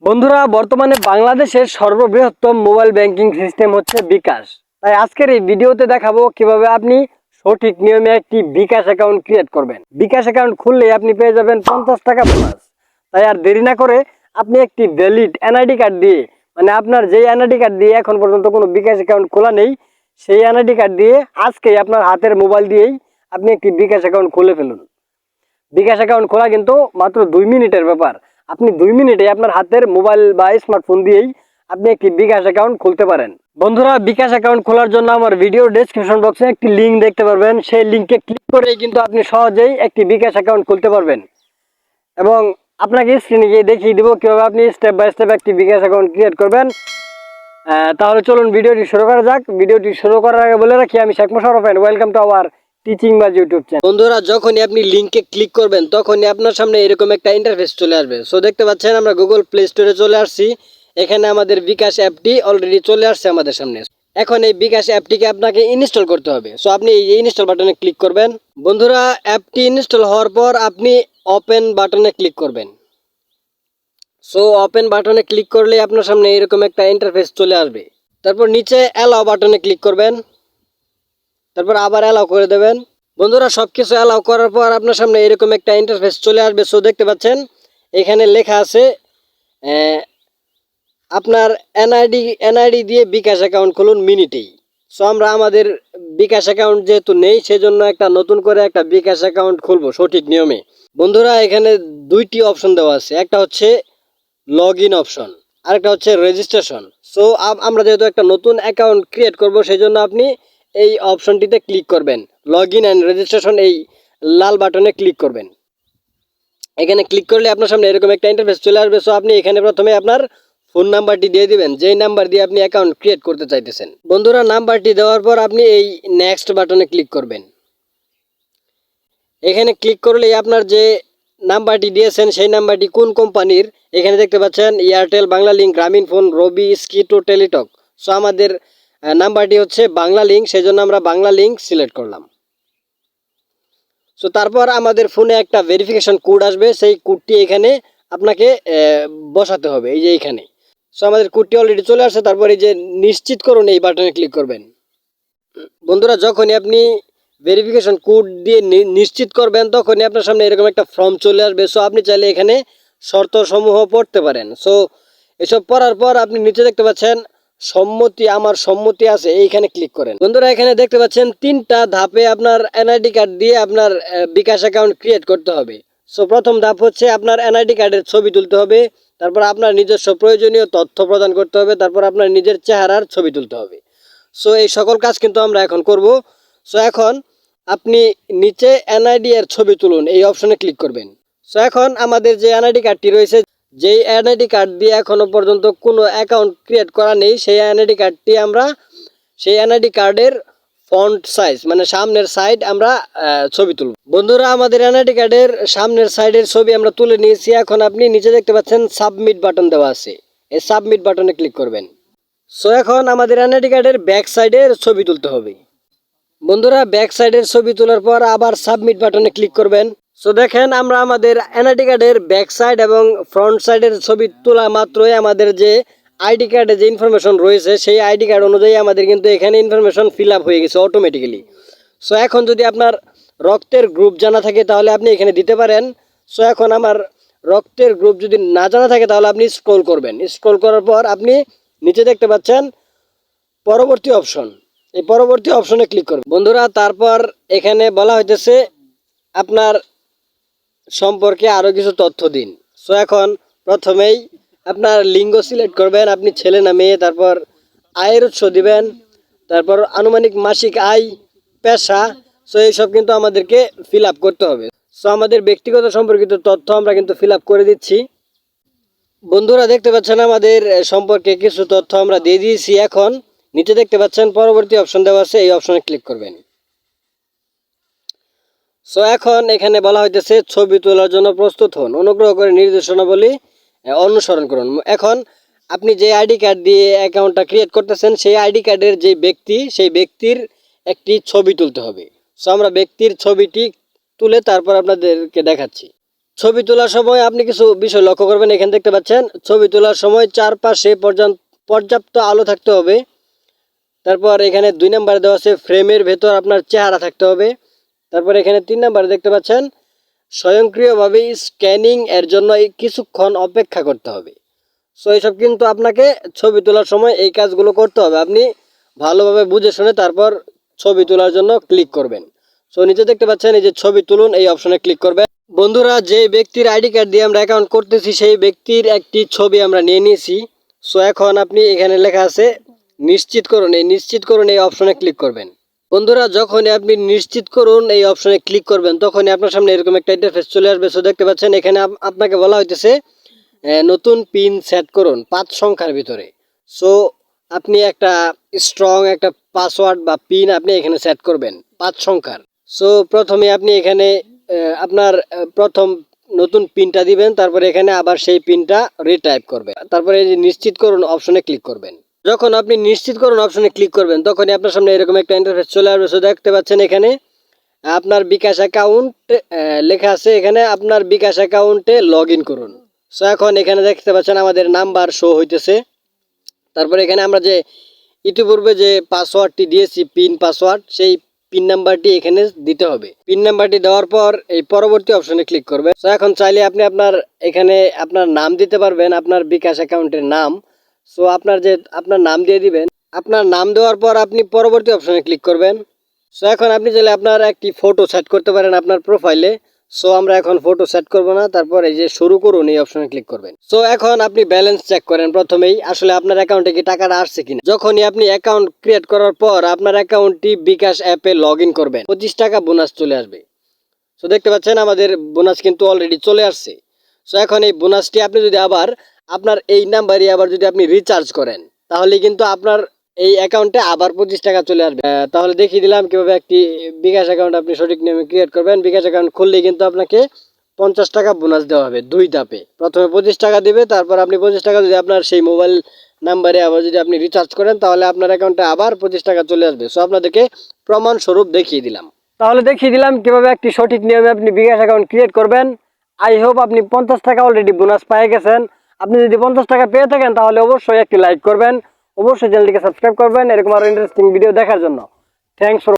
বন্ধুরা, বর্তমানে বাংলাদেশের সর্ববৃহত্তম মোবাইল ব্যাংকিং সিস্টেম হচ্ছে bKash। তাই আজকের এই ভিডিওতে দেখাবো কিভাবে আপনি সঠিক নিয়মে একটি bKash অ্যাকাউন্ট ক্রিয়েট করবেন। bKash অ্যাকাউন্ট খুললেই আপনি পেয়ে যাবেন 50 টাকা বোনাস। তাই আর দেরি না করে আপনি একটি ভ্যালিড এনআইডি কার্ড দিয়ে, মানে আপনার যেই এনআইডি কার্ড দিয়ে এখন পর্যন্ত কোনো bKash অ্যাকাউন্ট খোলা নেই, সেই এনআইডি কার্ড দিয়ে আজকেই আপনার হাতের মোবাইল দিয়েই আপনি একটি bKash অ্যাকাউন্ট খুলে ফেলুন। bKash অ্যাকাউন্ট খোলা কিন্তু মাত্র 2 মিনিটের ব্যাপার। আপনি 2 মিনিটে আপনার হাতের মোবাইল বা স্মার্টফোন দিয়েই আপনি একটি bKash অ্যাকাউন্ট খুলতে পারেন। বন্ধুরা, bKash অ্যাকাউন্ট খোলার জন্য আমার ভিডিও ডেসক্রিপশন বক্সে একটি লিংক দেখতে পারবেন। সেই লিংকে ক্লিক করেই কিন্তু আপনি সহজেই একটি bKash অ্যাকাউন্ট খুলতে পারবেন। এবং আপনাকে স্ক্রিনে গিয়ে দেখিয়ে দিব কিভাবে আপনি স্টেপ বাই স্টেপ একটি bKash অ্যাকাউন্ট ক্রিয়েট করবেন। তাহলে চলুন ভিডিওটি শুরু করা যাক। ভিডিওটি শুরু করার আগে বলে রাখি, আমি Sheikh Mosharraf, welcome to our টিচিংবাজ ইউটিউব চ্যানেল। বন্ধুরা, যখনই আপনি লিংকে ক্লিক করবেন তখনই আপনার সামনে এরকম একটা ইন্টারফেস চলে আসবে। সো দেখতে পাচ্ছেন আমরা গুগল প্লে স্টোরে চলে আসছি। এখানে আমাদের bKash অ্যাপটি অলরেডি চলে আসছে আমাদের সামনে। এখন এই bKash অ্যাপটিকে আপনাকে ইনস্টল করতে হবে। সো আপনি এই ইনস্টল বাটনে ক্লিক করবেন। বন্ধুরা, অ্যাপটি ইনস্টল হওয়ার পর আপনি ওপেন বাটনে ক্লিক করবেন। সো ওপেন বাটনে ক্লিক করলে আপনার সামনে এরকম একটা ইন্টারফেস চলে আসবে। তারপর নিচে অ্যালাও বাটনে ক্লিক করবেন। তারপর আবার অ্যালাউ করে দেবেন। বন্ধুরা, সবকিছু অ্যালাউ করার পর আপনার সামনে এরকম একটা ইন্টারফেস চলে আসবে। সো দেখতে পাচ্ছেন এখানে লেখা আছে আপনার এনআইডি দিয়ে bKash অ্যাকাউন্ট খুলুন মিনিটেই। সো আমরা আমাদের bKash অ্যাকাউন্ট যেহেতু নেই, সেজন্য একটা নতুন করে একটা bKash অ্যাকাউন্ট খুলবো সঠিক নিয়মে। বন্ধুরা, এখানে দুইটি অপশন দেওয়া আছে। একটা হচ্ছে লগ ইন অপশন, আরেকটা হচ্ছে রেজিস্ট্রেশন। সো আমরা যেহেতু একটা নতুন অ্যাকাউন্ট ক্রিয়েট করব, সেই জন্য আপনি এই অপশনটিতে ক্লিক করবেন। লগ ইন অ্যান্ড রেজিস্ট্রেশন, এই লাল বাটনে ক্লিক করবেন। এখানে ক্লিক করলে আপনার সামনে এরকম একটা ইন্টারফেস চলে আসবে। সো আপনি এখানে প্রথমে আপনার ফোন নাম্বারটি দিয়ে দিবেন, যেই নাম্বার দিয়ে আপনি অ্যাকাউন্ট ক্রিয়েট করতে চাইতেছেন। বন্ধুরা, নাম্বারটি দেওয়ার পর আপনি এই নেক্সট বাটনে ক্লিক করবেন। এখানে ক্লিক করলেই আপনার যে নাম্বারটি দিয়েছেন সেই নাম্বারটি কোন কোম্পানির, এখানে দেখতে পাচ্ছেন এয়ারটেল, বাংলা লিঙ্ক, গ্রামীণ ফোন, রবি, স্কিটো, টেলিটক। সো আমাদের নাম্বারটি হচ্ছে বাংলা লিঙ্ক, সেই জন্য আমরা বাংলা লিঙ্ক সিলেক্ট করলাম। সো তারপর আমাদের ফোনে একটা ভেরিফিকেশন কোড আসবে, সেই কোডটি এখানে আপনাকে বসাতে হবে, এই যে এইখানে। সো আমাদের কোডটি অলরেডি চলে আসছে। তারপর এই যে নিশ্চিত করুন, এই বাটনে ক্লিক করবেন। বন্ধুরা, যখনই আপনি ভেরিফিকেশন কোড দিয়ে নিশ্চিত করবেন তখনই আপনার সামনে এরকম একটা ফর্ম চলে আসবে। সো আপনি চাইলে এখানে শর্ত সমূহ পড়তে পারেন। সো এসব পড়ার পর আপনি নিচে দেখতে পাচ্ছেন সম্মতি, আমার সম্মতি আছে, এইখানে ক্লিক করেন। বন্ধুরা, এখানে দেখতে পাচ্ছেন 3টা ধাপে আপনার এনআইডি কার্ড দিয়ে আপনার bKash অ্যাকাউন্ট ক্রিয়েট করতে হবে। সো প্রথম ধাপ হচ্ছে আপনার এনআইডি কার্ডের ছবি তুলতে হবে। তারপর আপনার নিজস্ব প্রয়োজনীয় তথ্য প্রদান করতে হবে। তারপর আপনার নিজের চেহারার ছবি তুলতে হবে। সো এই সকল কাজ কিন্তু আমরা এখন করব। সো এখন আপনি নিচে এনআইডি এর ছবি তুলুন, এই অপশনে ক্লিক করবেন। সো এখন আমাদের যে এনআইডি কার্ডটি রয়েছে, যেই এনআইডি কার্ড দিয়ে এখনো পর্যন্ত কোনো অ্যাকাউন্ট ক্রিয়েট করা নেই, সেই এনআইডি কার্ডটি আমরা সেই এনআইডি কার্ডের ফন্ট সাইজ, মানে সামনের সাইড আমরা ছবি তুলব। বন্ধুরা, আমাদের এনআইডি কার্ডের সামনের সাইডের ছবি আমরা তুলে নিয়েছি। এখন আপনি নিচে দেখতে পাচ্ছেন সাবমিট বাটন দেওয়া আছে, এই সাবমিট বাটনে ক্লিক করবেন। সো এখন আমাদের এনআইডি কার্ডের ব্যাক সাইডের ছবি তুলতে হবে। বন্ধুরা, ব্যাক সাইডের ছবি তোলার পর আবার সাবমিট বাটনে ক্লিক করবেন। সো দেখেন আমরা আমাদের এনআইডি কার্ডের ব্যাক সাইড এবং ফ্রন্ট সাইডের ছবি তোলা মাত্রই আমাদের যে আইডি কার্ডে যে ইনফরমেশন রয়েছে, সেই আইডি কার্ড অনুযায়ী আমাদের কিন্তু এখানে ইনফরমেশন ফিল আপ হয়ে গেছে অটোমেটিক্যালি। সো এখন যদি আপনার রক্তের গ্রুপ জানা থাকে তাহলে আপনি এখানে দিতে পারেন। সো এখন আমার রক্তের গ্রুপ যদি না জানা থাকে তাহলে আপনি স্ক্রল করবেন। স্ক্রল করার পর আপনি নিচে দেখতে পাচ্ছেন পরবর্তী অপশন, এই পরবর্তী অপশনে ক্লিক করবেন। বন্ধুরা, তারপর এখানে বলা হইতেছে আপনার সম্পর্কে আরও কিছু তথ্য দিন। সো এখন প্রথমেই আপনার লিঙ্গ সিলেক্ট করবেন, আপনি ছেলে না মেয়ে। তারপর আয়ের উৎস দিবেন, তারপর আনুমানিক মাসিক আয়, পেশা। সো এইসব কিন্তু আমাদেরকে ফিল আপ করতে হবে। সো আমাদের ব্যক্তিগত সম্পর্কিত তথ্য আমরা কিন্তু ফিল আপ করে দিচ্ছি। বন্ধুরা, দেখতে পাচ্ছেন আমাদের সম্পর্কে কিছু তথ্য আমরা দিয়ে দিয়েছি। এখন নিচে দেখতে পাচ্ছেন পরবর্তী অপশন দেওয়া আছে, এই অপশনে ক্লিক করবেন। সো এখন এখানে বলা হইতেছে ছবি তোলার জন্য প্রস্তুত হন, অনুগ্রহ করে নির্দেশনাবলী অনুসরণ করুন। এখন আপনি যে আইডি কার্ড দিয়ে অ্যাকাউন্টটা ক্রিয়েট করতেছেন, সেই আইডি কার্ডের যে ব্যক্তি, সেই ব্যক্তির একটি ছবি তুলতে হবে। সো আমরা ব্যক্তির ছবিটি তুলে তারপর আপনাদেরকে দেখাচ্ছি। ছবি তোলার সময় আপনি কিছু বিষয় লক্ষ্য করবেন। এখানে দেখতে পাচ্ছেন ছবি তোলার সময় চারপাশে পর্যাপ্ত আলো থাকতে হবে। তারপর এখানে 2 নাম্বার দেওয়া আছে ফ্রেমের ভেতর আপনার চেহারা থাকতে হবে। তারপর এখানে 3 নাম্বার দেখতে পাচ্ছেন স্বয়ংক্রিয়ভাবে স্ক্যানিং এর জন্য কিছুক্ষণ অপেক্ষা করতে হবে। সো এইসব কিন্তু আপনাকে ছবি তোলার সময় এই কাজগুলো করতে হবে। আপনি ভালোভাবে বুঝে শুনে তারপর ছবি তোলার জন্য ক্লিক করবেন। সো নিচে দেখতে পাচ্ছেন এই যে ছবি তুলুন, এই অপশনে ক্লিক করবেন। বন্ধুরা, যে ব্যক্তির আইডি কার্ড দিয়ে আমরা অ্যাকাউন্ট করতেছি সেই ব্যক্তির একটি ছবি আমরা নিয়ে নিয়েছি। সো এখন আপনি এখানে লেখা আছে নিশ্চিত করুন, এই নিশ্চিত করুন এই অপশনে ক্লিক করবেন। বন্ধুরা, যখনই আপনি নিশ্চিত করুন এই অপশনে ক্লিক করবেন তখনই আপনার সামনে এরকম একটা ইন্টারফেস চলে আসবে। সো দেখতে পাচ্ছেন এখানে আপনাকে বলা হইতেছে নতুন পিন সেট করুন 5 সংখ্যার ভিতরে। সো আপনি একটা স্ট্রং একটা পাসওয়ার্ড বা পিন আপনি এখানে সেট করবেন 5 সংখ্যার। সো প্রথমে আপনি এখানে আপনার প্রথম নতুন পিনটা দিবেন, তারপরে এখানে আবার সেই পিনটা রিটাইপ করবেন, তারপরে এই যে নিশ্চিত করুন অপশনে ক্লিক করবেন। যখন আপনি নিশ্চিত করুন অপশনে ক্লিক করবেন তখনই আপনার সামনে এরকম একটা ইন্টারফেস চলে আসবে। সো দেখতে পাচ্ছেন এখানে আপনার বিকাশ অ্যাকাউন্ট লেখা আছে, এখানে আপনার বিকাশ অ্যাকাউন্টে লগ ইন করুন। সো এখন এখানে দেখতে পাচ্ছেন আমাদের নাম্বার শো হইতেছে। তারপরে এখানে আমরা যে ইতিপূর্বে যে পাসওয়ার্ডটি দিয়েছি পিন পাসওয়ার্ড, সেই পিন নাম্বারটি এখানে দিতে হবে। পিন নাম্বারটি দেওয়ার পর এই পরবর্তী অপশনে ক্লিক করবে। সো এখন চাইলে আপনি এখানে আপনার নাম দিতে পারবেন, আপনার বিকাশ অ্যাকাউন্টের নাম। সো আপনার নাম দিয়ে দিবেন। আপনার নাম দেওয়ার পর আপনি পরবর্তী অপশনে ক্লিক করবেন। সো এখন আপনি চাইলে আপনার একটি ফটো সেট করতে পারেন আপনার প্রোফাইলে। সো আমরা এখন ফটো সেট করব না, তারপর এই যে শুরু করুন এই অপশনে ক্লিক করবেন। সো এখন আপনি ব্যালেন্স চেক করেন প্রথমেই আসলে আপনার অ্যাকাউন্টে কি টাকাটা আসছে কিনা। যখনই আপনি অ্যাকাউন্ট ক্রিয়েট করার পর আপনার অ্যাকাউন্টটি বিকাশ অ্যাপে লগ ইন করবেন 25 টাকা বোনাস চলে আসবে। সো দেখতে পাচ্ছেন আমাদের বোনাস কিন্তু অলরেডি চলে আসছে। সো এখন এই বোনাসটি আপনি যদি আবার আপনার এই নাম্বারে আবার যদি আপনি রিচার্জ করেন তাহলে কিন্তু আপনার এই অ্যাকাউন্টে আবার 25 টাকা চলে আসবে। তাহলে দেখিয়ে দিলাম কিভাবে একটি বিকাশ অ্যাকাউন্ট আপনি সঠিক নিয়মে ক্রিয়েট করবেন। বিকাশ অ্যাকাউন্ট খুললেই কিন্তু আপনাকে 50 টাকা বোনাস দেওয়া হবে 2 ধাপে। প্রথমে 25 টাকা দিবে, তারপর আপনি 25 টাকা যদি আপনার সেই মোবাইল নাম্বারে আবার যদি আপনি রিচার্জ করেন তাহলে আপনার অ্যাকাউন্টে আবার 25 টাকা চলে আসবে। সো আপনাদেরকে প্রমাণ স্বরূপ দেখিয়ে দিলাম। তাহলে দেখিয়ে দিলাম কিভাবে একটি সঠিক নিয়মে আপনি বিকাশ অ্যাকাউন্ট ক্রিয়েট করবেন। আই হোপ আপনি 50 টাকা অলরেডি বোনাস পেয়ে গেছেন। আপনি যদি 50 টাকা পেয়ে থাকেন তাহলে অবশ্যই একটি লাইক করবেন, অবশ্যই চ্যানেলটিকে সাবস্ক্রাইব করবেন এরকম আরো ইন্টারেস্টিং ভিডিও দেখার জন্য। Thanks for